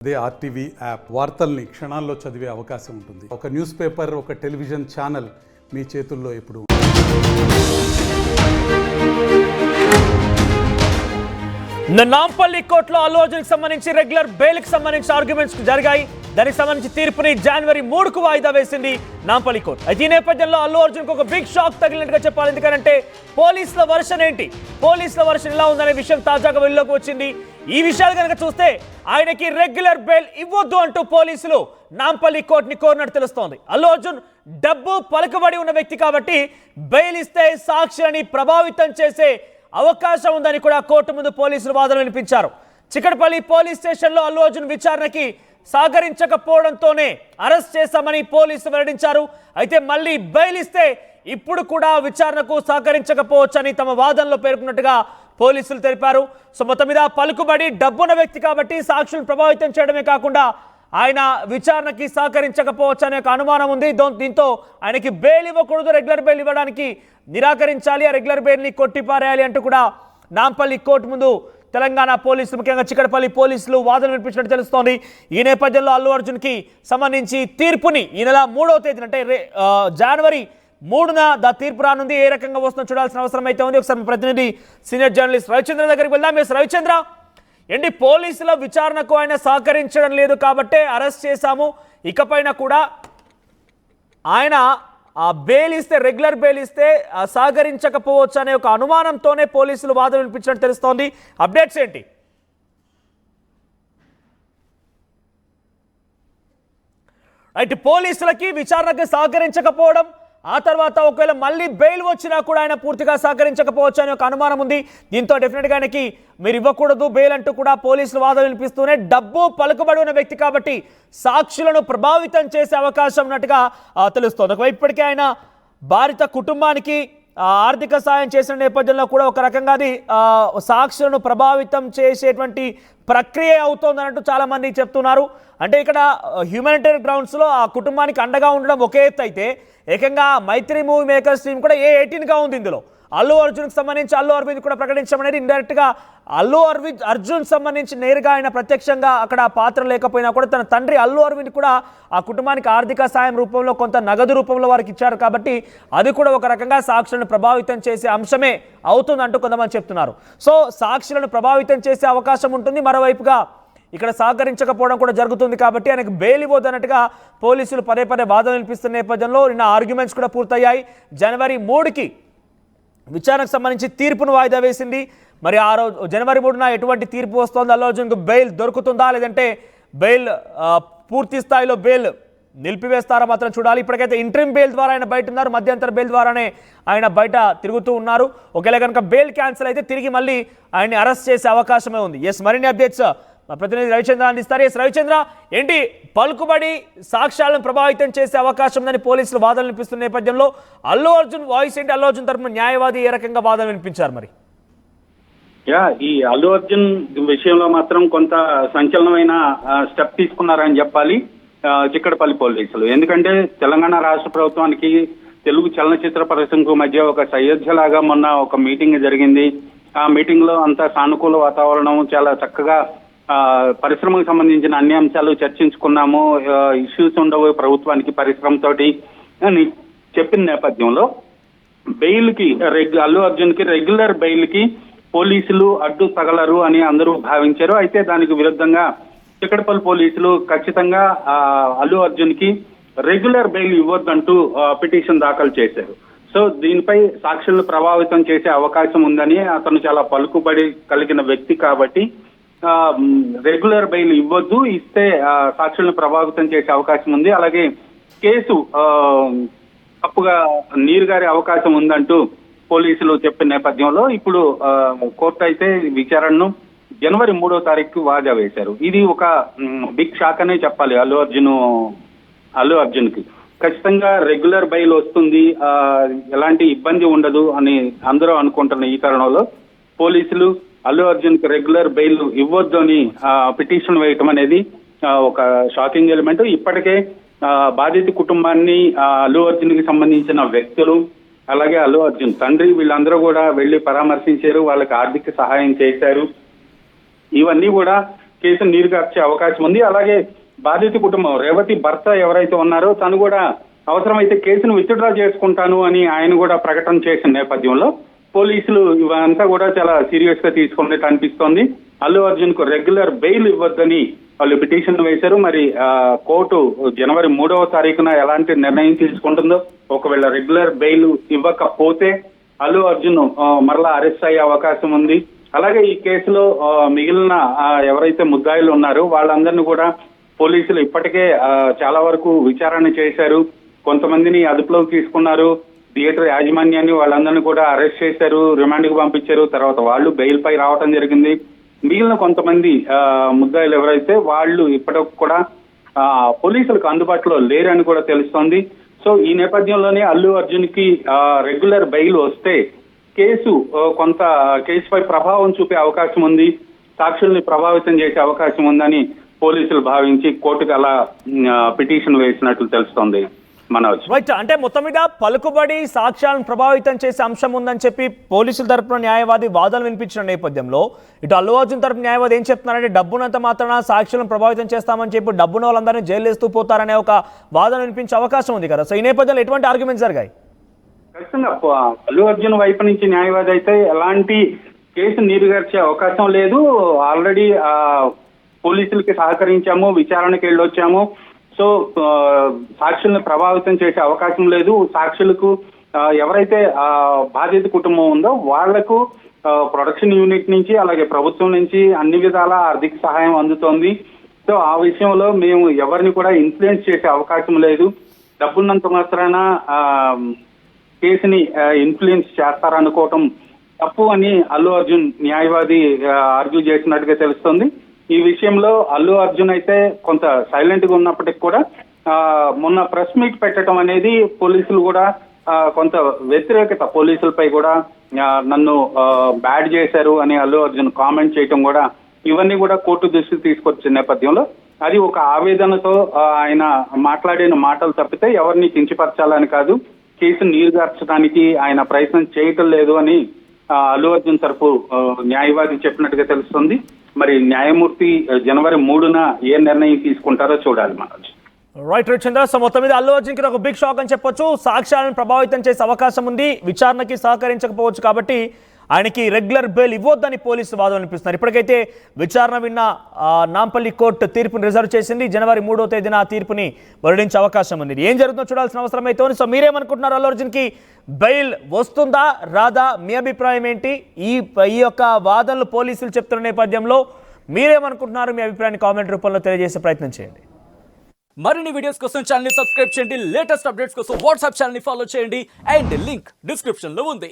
అదే RTV app వార్తల్ని క్షణాల్లో చదివే అవకాశం ఉంటుంది. ఒక న్యూస్ పేపర్, ఒక టెలివిజన్ ఛానల్ మీ చేతుల్లో ఎప్పుడు. నాంపల్లి కోర్టులో అల్లు అర్జున్కి సంబంధించి రెగ్యులర్ బెయిల్కి సంబంధించి ఆర్గ్యుమెంట్స్ జరిగాయి. దానికి సంబంధించి తీర్పుని జనవరి 3కు వాయిదా వేసింది నాంపల్లి కోర్టు. అయితే ఈ నేపథ్యంలో అల్లు అర్జున్కి ఒక బిగ్ షాక్ తగిలినట్టుగా చెప్పాలి. ఎందుకంటే పోలీసుల వర్షన్ ఏంటి, పోలీసుల వర్షన్ ఎలా ఉందనే విషయం తాజాగా వెలుగులోకి వచ్చింది. ఈ విషయాలు కనుక చూస్తే ఆయనకి రెగ్యులర్ బెయిల్ ఇవ్వద్దు అంటూ పోలీసులు నాంపల్లి కోర్టుని కోరినట్టు తెలుస్తోంది. అల్లు అర్జున్ డబ్బు పలుకుబడి ఉన్న వ్యక్తి కాబట్టి బెయిల్ ఇస్తే సాక్షులని ప్రభావితం చేసే అవకాశం ఉందని కూడా కోర్టు ముందు పోలీసులు వాదనలు వినిపించారు. చిక్కడపల్లి పోలీస్ స్టేషన్లో అల్లు అర్జున్ విచారణకి సహకరించకపోవడంతోనే అరెస్ట్ చేశామని పోలీసులు వెల్లడించారు. అయితే మళ్ళీ బెయిల్ ఇస్తే ఇప్పుడు కూడా విచారణకు సహకరించకపోవచ్చని తమ వాదనలో పేర్కొన్నట్టుగా పోలీసులు తెలిపారు. సో మొత్తం మీద పలుకుబడి డబ్బున్న వ్యక్తి కాబట్టి సాక్షులను ప్రభావితం చేయడమే కాకుండా ఆయన విచారణకి సహకరించకపోవచ్చు అనే ఒక అనుమానం ఉంది. దీంతో ఆయనకి బెయిల్ ఇవ్వకూడదు, రెగ్యులర్ బెయిల్ ఇవ్వడానికి నిరాకరించాలి, ఆ రెగ్యులర్ బెయిల్ని కొట్టిపారేయాలి అంటూ కూడా నాంపల్లి కోర్టు ముందు తెలంగాణ పోలీసులు, ముఖ్యంగా చిక్కడపల్లి పోలీసులు వాదన వినిపించినట్టు తెలుస్తోంది. ఈ నేపథ్యంలో అల్లు అర్జున్కి సంబంధించి తీర్పుని ఈ నెల 3వ తేదీన అంటే జనవరి 3న తీర్పు రానుంది. ఏ రకంగా వస్తుందో చూడాల్సిన అవసరం అయితే ఉంది. ఒకసారి ప్రతినిధి సీనియర్ జర్నలిస్ట్ రవిచంద్ర దగ్గరికి వెళ్దాం. రవిచంద్ర, ఏంటి పోలీసుల విచారణకు ఆయన సహకరించడం లేదు కాబట్టే అరెస్ట్ చేశాము, ఇకపైన కూడా ఆయన బెయిల్ ఇస్తే, రెగ్యులర్ బెయిల్ ఇస్తే సహకరించకపోవచ్చు అనే ఒక అనుమానంతోనే పోలీసులు వాదన వినిపించినట్టు తెలుస్తోంది. అప్డేట్స్ ఏంటి? అయితే పోలీసులకి విచారణకు సహకరించకపోవడం, ఆ తర్వాత ఒకవేళ మళ్ళీ బెయిల్ వచ్చినా కూడా ఆయన పూర్తిగా సహకరించకపోవచ్చు అనే ఒక అనుమానం ఉంది. దీంతో డెఫినెట్గా ఆయనకి మీరు ఇవ్వకూడదు బెయిల్ అంటూ కూడా పోలీసులు వాదన వినిపిస్తూనే డబ్బు పలుకుబడి ఉన్న వ్యక్తి కాబట్టి సాక్షులను ప్రభావితం చేసే అవకాశం ఉన్నట్టుగా తెలుస్తోంది. ఒకవైపు ఇప్పటికే ఆయన బాధిత కుటుంబానికి ఆర్థిక సాయం చేసిన నేపథ్యంలో కూడా ఒక రకంగా అది సాక్షులను ప్రభావితం చేసేటువంటి ప్రక్రియ అవుతోంది అన్నట్టు చాలామంది చెప్తున్నారు. అంటే ఇక్కడ హ్యూమానిటేరియన్ గ్రౌండ్స్లో ఆ కుటుంబానికి అండగా ఉండడం ఒకే ఎత్తు అయితే, ఏకంగా మైత్రి మూవీ మేకర్స్ టీం కూడా A18గా ఉంది. ఇందులో అల్లు అర్జున్కి సంబంధించి అల్లు అరవింద్ కూడా ప్రకటించడం అనేది ఇండైరెక్ట్గా అల్లు అర్జున్ సంబంధించి నేరుగా ఆయన ప్రత్యక్షంగా అక్కడ పాత్ర లేకపోయినా కూడా తన తండ్రి అల్లు అరవింద్ కూడా ఆ కుటుంబానికి ఆర్థిక సాయం రూపంలో, కొంత నగదు రూపంలో వారికి ఇచ్చారు కాబట్టి అది కూడా ఒక రకంగా సాక్షులను ప్రభావితం చేసే అంశమే అవుతుందంటూ కొంతమంది చెప్తున్నారు. సో సాక్షులను ప్రభావితం చేసే అవకాశం ఉంటుంది. మరోవైపుగా ఇక్కడ సహకరించకపోవడం కూడా జరుగుతుంది కాబట్టి ఆయనకు బెయిల్ ఇవ్వద్దన్నట్టుగా పోలీసులు పదే వాదన వినిపిస్తున్న నేపథ్యంలో నిన్న ఆర్గ్యుమెంట్స్ కూడా పూర్తయ్యాయి. జనవరి 3కి విచారణకు సంబంధించి తీర్పును వాయిదా వేసింది. మరి ఆ రోజు జనవరి 3న ఎటువంటి తీర్పు వస్తుందో, అల్లు అర్జున్కు బెయిల్ దొరుకుతుందా లేదంటే బెయిల్ పూర్తి స్థాయిలో బెయిల్ నిలిపివేస్తారా మాత్రం చూడాలి. ఇప్పటికైతే ఇంట్రిమ్ బెయిల్ ద్వారా ఆయన బయట ఉన్నారు, మధ్యంతర బెయిల్ ద్వారానే ఆయన బయట తిరుగుతూ ఉన్నారు. ఒకవేళ కనుక బెయిల్ క్యాన్సిల్ అయితే తిరిగి మళ్ళీ ఆయన్ని అరెస్ట్ చేసే అవకాశమే ఉంది. మరిన్ని అప్డేట్స్ మా ప్రతినిధి రవిచంద్ర అందిస్తారు. రవిచంద్ర, ఏంటి పలుకుబడి సాక్ష్యాలను ప్రభావితం చేసే అవకాశం ఉందని పోలీసులు వాదనలు వినిపిస్తున్న నేపథ్యంలో అల్లు అర్జున్ వాయిస్ ఏంటి? అల్లు అర్జున్ తరఫున న్యాయవాది ఏ రకంగా వాదనలు వినిపించారు? మరి ఈ అల్లు అర్జున్ విషయంలో మాత్రం కొంత సంచలనమైన స్టెప్ తీసుకున్నారని చెప్పాలి చిక్కడపల్లి పోలీసులు. ఎందుకంటే తెలంగాణ రాష్ట్ర ప్రభుత్వానికి తెలుగు చలనచిత్ర పరిశ్రమకు మధ్య ఒక సయోధ్యలాగా మొన్న ఒక మీటింగ్ జరిగింది. ఆ మీటింగ్ లో అంతా సానుకూల వాతావరణం, చాలా చక్కగా పరిశ్రమకు సంబంధించిన అన్ని అంశాలు చర్చించుకున్నాము, ఇష్యూస్ ఉండవు ప్రభుత్వానికి పరిశ్రమతోటి అని చెప్పిన నేపథ్యంలో బెయిల్కి అల్లు అర్జున్కి రెగ్యులర్ బెయిల్కి పోలీసులు అడ్డు తగలరు అని అందరూ భావించారు. అయితే దానికి విరుద్ధంగా చిక్కడపల్లి పోలీసులు ఖచ్చితంగా అల్లు అర్జున్కి రెగ్యులర్ బెయిల్ ఇవ్వద్దంటూ పిటిషన్ దాఖలు చేశారు. సో దీనిపై సాక్షులను ప్రభావితం చేసే అవకాశం ఉందని, అతను చాలా పలుకుబడి కలిగిన వ్యక్తి కాబట్టి రెగ్యులర్ బెయిల్ ఇవ్వద్దు, ఇస్తే సాక్షులను ప్రభావితం చేసే అవకాశం ఉంది, అలాగే కేసు తప్పుగా నీరుగారే అవకాశం ఉందంటూ పోలీసులు చెప్పిన నేపథ్యంలో ఇప్పుడు కోర్టు అయితే విచారణను జనవరి 3వ తారీఖు వాయిదా వేశారు. ఇది ఒక బిగ్ షాక్ అనే చెప్పాలి అల్లు అర్జున్కి. ఖచ్చితంగా రెగ్యులర్ బెయిల్ వస్తుంది, ఎలాంటి ఇబ్బంది ఉండదు అని అందరూ అనుకుంటున్న ఈ తరుణంలో పోలీసులు అల్లు అర్జున్కి రెగ్యులర్ బెయిల్ ఇవ్వద్దు అని పిటిషన్ వేయటం అనేది ఒక షాకింగ్ ఎలిమెంట్. ఇప్పటికే బాధిత కుటుంబాన్ని, అల్లు అర్జున్కి సంబంధించిన వ్యక్తులు, అలాగే అల్లు అర్జున్ తండ్రి వీళ్ళందరూ కూడా వెళ్లి పరామర్శించారు, వాళ్ళకి ఆర్థిక సహాయం చేశారు. ఇవన్నీ కూడా కేసును నీరుగార్చే అవకాశం ఉంది. అలాగే బాధిత కుటుంబం రేవతి భర్త ఎవరైతే ఉన్నారో తను కూడా అవసరమైతే కేసును విత్డ్రా చేసుకుంటాను అని ఆయన కూడా ప్రకటన చేసిన నేపథ్యంలో పోలీసులు ఇవంతా కూడా చాలా సీరియస్ గా తీసుకున్నట్టు అనిపిస్తోంది. అల్లు అర్జున్ కు రెగ్యులర్ బెయిల్ ఇవ్వద్దని వాళ్ళు పిటిషన్ వేశారు. మరి కోర్టు జనవరి 3వ తారీఖున ఎలాంటి నిర్ణయం తీసుకుంటుందో, ఒకవేళ రెగ్యులర్ బెయిల్ ఇవ్వకపోతే అల్లు అర్జున్ మరలా అరెస్ట్ అయ్యే అవకాశం ఉంది. అలాగే ఈ కేసులో మిగిలిన ఎవరైతే ముద్దాయిలు ఉన్నారో వాళ్ళందరినీ కూడా పోలీసులు ఇప్పటికే చాలా వరకు విచారణ చేశారు. కొంతమందిని అదుపులోకి తీసుకున్నారు. థియేటర్ యాజమాన్యాన్ని వాళ్ళందరినీ కూడా అరెస్ట్ చేశారు, రిమాండ్కి పంపించారు. తర్వాత వాళ్ళు బెయిల్ పై రావడం జరిగింది. మిగిలిన కొంతమంది ముద్దాయిలు ఎవరైతే వాళ్ళు ఇప్పటికి కూడా పోలీసులకు అందుబాటులో లేరని కూడా తెలుస్తోంది. సో ఈ నేపథ్యంలోనే అల్లు అర్జున్ కి రెగ్యులర్ బెయిల్ వస్తే కేసుపై ప్రభావం చూపే అవకాశం ఉంది, సాక్షుల్ని ప్రభావితం చేసే అవకాశం ఉందని పోలీసులు భావించి కోర్టుకు అలా పిటిషన్ వేసినట్లు తెలుస్తోంది. మనోజ్, రైట్. అంటే మొత్తం మీద పలుకుబడి సాక్ష్యాలను ప్రభావితం చేసే అంశం ఉందని చెప్పి పోలీసుల తరపున న్యాయవాది వాదనలు వినిపించిన నేపథ్యంలో ఇటు అల్లు అర్జున్ తరపు న్యాయవాది ఏం చెప్తున్నారంటే డబ్బునంత మాత్రాన సాక్షులను ప్రభావితం చేస్తామని చెప్పి డబ్బున వాళ్ళందరినీ జైలు వేస్తూ పోతారనే ఒక వాదన వినిపించే అవకాశం ఉంది కదా. సో ఈ నేపథ్యంలో ఎటువంటి ఆర్గ్యుమెంట్స్ జరిగాయి? ఖచ్చితంగా అల్లు అర్జున్ వైపు నుంచి న్యాయవాది అయితే ఎలాంటి కేసు నీరుగార్చే అవకాశం లేదు. ఆల్రెడీ పోలీసులకి సహకరించాము, విచారణకి వెళ్ళొచ్చాము. సో సాక్షుల్ని ప్రభావితం చేసే అవకాశం లేదు. సాక్షులకు ఎవరైతే బాధిత కుటుంబం ఉందో వాళ్లకు ప్రొడక్షన్ యూనిట్ నుంచి అలాగే ప్రభుత్వం నుంచి అన్ని విధాల ఆర్థిక సహాయం అందుతోంది. సో ఆ విషయంలో మేము ఎవరిని కూడా ఇన్ఫ్లుయెన్స్ చేసే అవకాశం లేదు. డబ్బున్నంత మాత్రాన కేసుని ఇన్ఫ్లుయెన్స్ చేస్తారనుకోవటం తప్పు అని అల్లు అర్జున్ న్యాయవాది ఆర్గ్యూ చేసినట్టుగా తెలుస్తుంది. ఈ విషయంలో అల్లు అర్జున్ అయితే కొంత సైలెంట్ గా ఉన్నప్పటికీ కూడా మొన్న ప్రెస్ మీట్ పెట్టడం అనేది పోలీసులు కూడా కొంత వ్యతిరేకత పోలీసులపై కూడా నన్ను బ్యాడ్ చేశారు అని అల్లు అర్జున్ కామెంట్ చేయటం కూడా ఇవన్నీ కూడా కోర్టు దృష్టికి తీసుకొచ్చిన నేపథ్యంలో అది ఒక ఆవేదనతో ఆయన మాట్లాడిన మాటలు తప్పితే ఎవరిని కించపరచాలని కాదు, కేసును నీరుగార్చడానికి ఆయన ప్రయత్నం చేయటం లేదు అని అల్లు అర్జున్ తరఫు న్యాయవాది చెప్పినట్టుగా తెలుస్తుంది. మరి న్యాయమూర్తి జనవరి 3న ఏ నిర్ణయం తీసుకుంటారో చూడాలి. మనోజ్, రైట్ చంద్ర. సో మొత్తం మీద అల్లు అర్జున్కి ఒక బిగ్ షాక్ అని చెప్పొచ్చు. సాక్ష్యాలను ప్రభావితం చేసే అవకాశం ఉంది, విచారణకి సహకరించకపోవచ్చు కాబట్టి ఆయనకి రెగ్యులర్ బెయిల్ ఇవ్వొద్దని పోలీసులు వాదన వినిపిస్తున్నారు. ఇప్పటికైతే విచారణ విన్న నాంపల్లి కోర్టు తీర్పుని రిజర్వ్ చేసింది. జనవరి 3వ తేదీన ఆ తీర్పుని వెల్లడించే అవకాశం ఉంది. ఏం జరుగుతుందో చూడాల్సిన అవసరం అయితే ఉంది. సో మీరేమనుకుంటున్నారు? అల్లు అర్జున్కి బెయిల్ వస్తుందా రాదా? మీ అభిప్రాయం ఏంటి? ఈ యొక్క వాదనలు పోలీసులు చెప్తున్న నేపథ్యంలో మీరేమనుకుంటున్నారు? మీ అభిప్రాయాన్ని కామెంట్ రూపంలో తెలియజేసే ప్రయత్నం చేయండి. మరిన్ని వీడియోస్ కోసం ఛానల్ ని సబ్స్క్రైబ్ చేయండి. లేటెస్ట్ అప్డేట్స్ కోసం వాట్సాప్ ఛానల్ ని ఫాలో చేయండి. అండ్ లింక్ డిస్క్రిప్షన్ లో ఉంది.